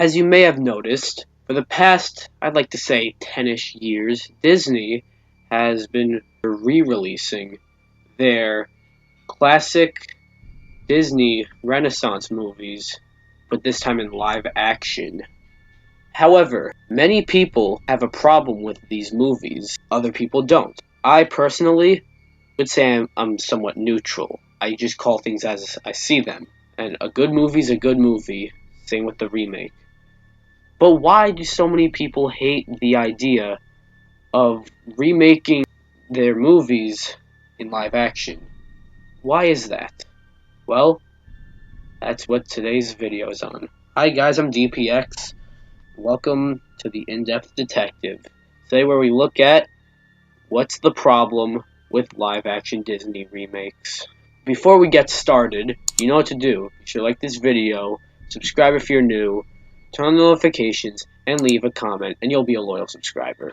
As you may have noticed, for the past, I'd like to say 10-ish years, Disney has been re-releasing their classic Disney Renaissance movies, but this time in live action. However, many people have a problem with these movies, other people don't. I personally would say I'm somewhat neutral. I just call things as I see them. And a good movie's a good movie, same with the remake. But why do so many people hate the idea of remaking their movies in live action? Why is that? Well, that's what today's video is on. Hi guys, I'm DPX. Welcome to the In-Depth Detective. Today where we look at what's the problem with live action Disney remakes. Before we get started, you know what to do. You should like this video, subscribe if you're new, turn on notifications, and leave a comment, and you'll be a loyal subscriber.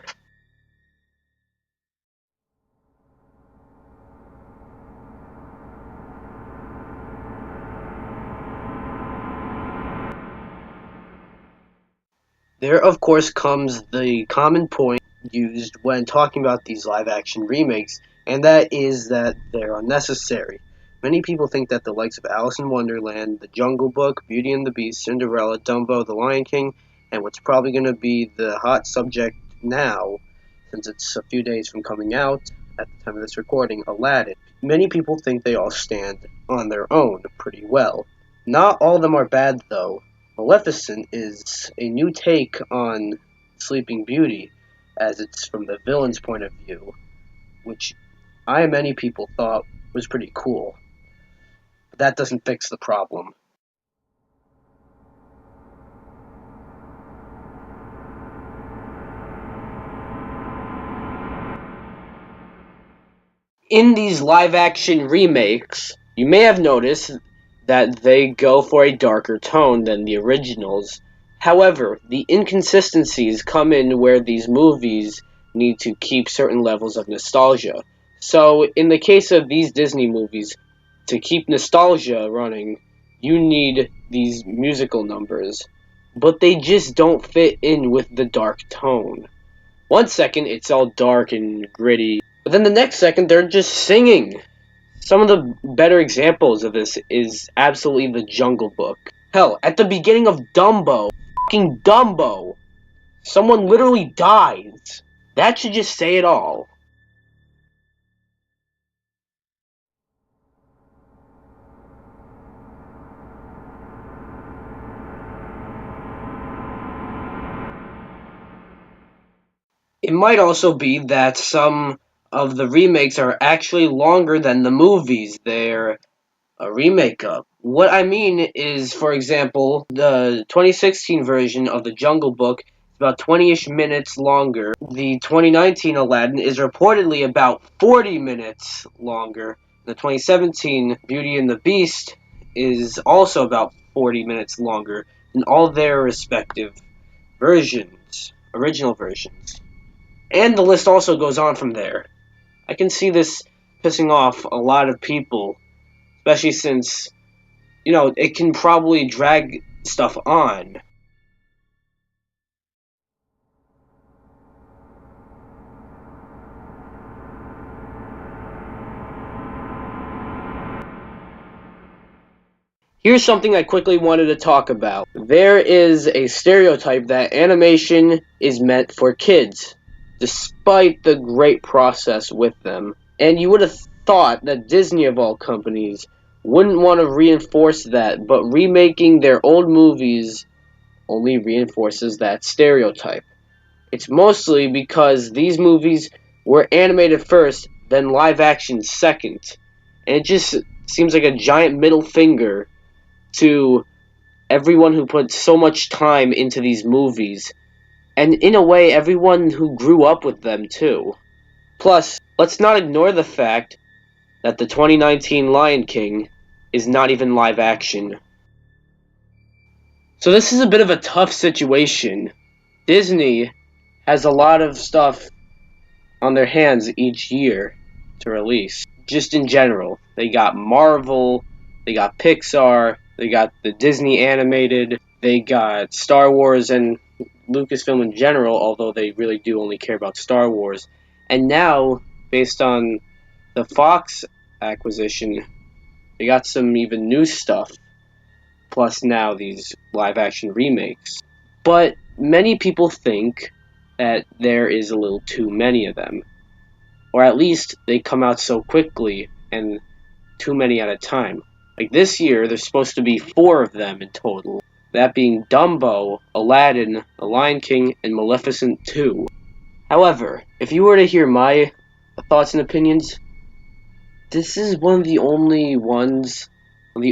There, of course, comes the common point used when talking about these live-action remakes, and that is that they're unnecessary. Many people think that the likes of Alice in Wonderland, The Jungle Book, Beauty and the Beast, Cinderella, Dumbo, The Lion King, and what's probably going to be the hot subject now, since it's a few days from coming out at the time of this recording, Aladdin. Many people think they all stand on their own pretty well. Not all of them are bad, though. Maleficent is a new take on Sleeping Beauty, as it's from the villain's point of view, which many people thought was pretty cool. But that doesn't fix the problem. In these live-action remakes, you may have noticed that they go for a darker tone than the originals. However, the inconsistencies come in where these movies need to keep certain levels of nostalgia. So, in the case of these Disney movies, to keep nostalgia running, you need these musical numbers. But they just don't fit in with the dark tone. One second, it's all dark and gritty, but then the next second, they're just singing. Some of the better examples of this is absolutely The Jungle Book. Hell, at the beginning of fucking Dumbo, someone literally dies. That should just say it all. It might also be that some of the remakes are actually longer than the movies they're a remake of. What I mean is, for example, the 2016 version of The Jungle Book is about 20-ish minutes longer. The 2019 Aladdin is reportedly about 40 minutes longer. The 2017 Beauty and the Beast is also about 40 minutes longer than all their respective versions, original versions. And the list also goes on from there. I can see this pissing off a lot of people, especially since, it can probably drag stuff on. Here's something I quickly wanted to talk about. There is a stereotype that animation is meant for kids, despite the great process with them. And you would have thought that Disney, of all companies, wouldn't want to reinforce that, but remaking their old movies only reinforces that stereotype. It's mostly because these movies were animated first, then live action second. And it just seems like a giant middle finger to everyone who put so much time into these movies, and in a way, everyone who grew up with them too. Plus, let's not ignore the fact that the 2019 Lion King is not even live action. So this is a bit of a tough situation. Disney has a lot of stuff on their hands each year to release. Just in general. They got Marvel, they got Pixar, they got the Disney animated, They got Star Wars and Lucasfilm in general, although they really do only care about Star Wars. And now, based on the Fox acquisition, they got some even new stuff, plus now these live-action remakes. But many people think that there is a little too many of them. Or at least they come out so quickly and too many at a time. Like this year, there's supposed to be 4 of them in total. That being Dumbo, Aladdin, The Lion King, and Maleficent 2. However, if you were to hear my thoughts and opinions, this is one of the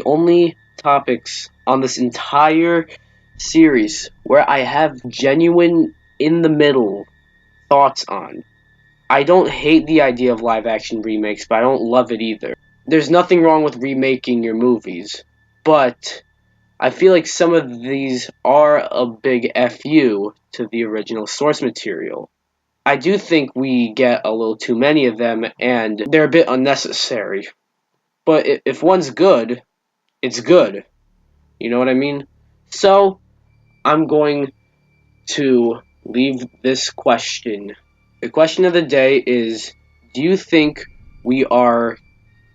only topics on this entire series where I have genuine, in the middle thoughts on. I don't hate the idea of live action remakes, but I don't love it either. There's nothing wrong with remaking your movies, but I feel like some of these are a big FU to the original source material. I do think we get a little too many of them, and they're a bit unnecessary. But if one's good, it's good. You know what I mean? So, I'm going to leave this question. The question of the day is, do you think we are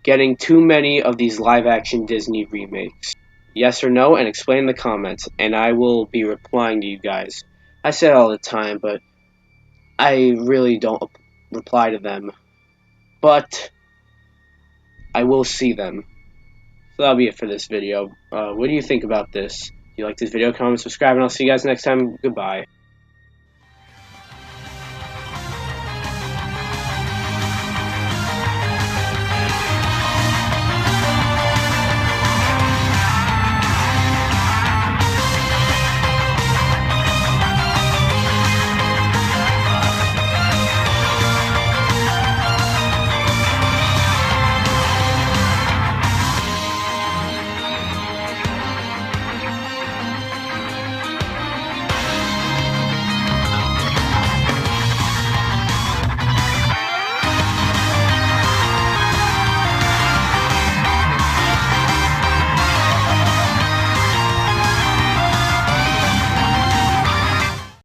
getting too many of these live-action Disney remakes? Yes or no, and explain in the comments, and I will be replying to you guys. I say it all the time, but I really don't reply to them. But I will see them. So that'll be it for this video. What do you think about this? If you like this video, comment, subscribe, and I'll see you guys next time. Goodbye.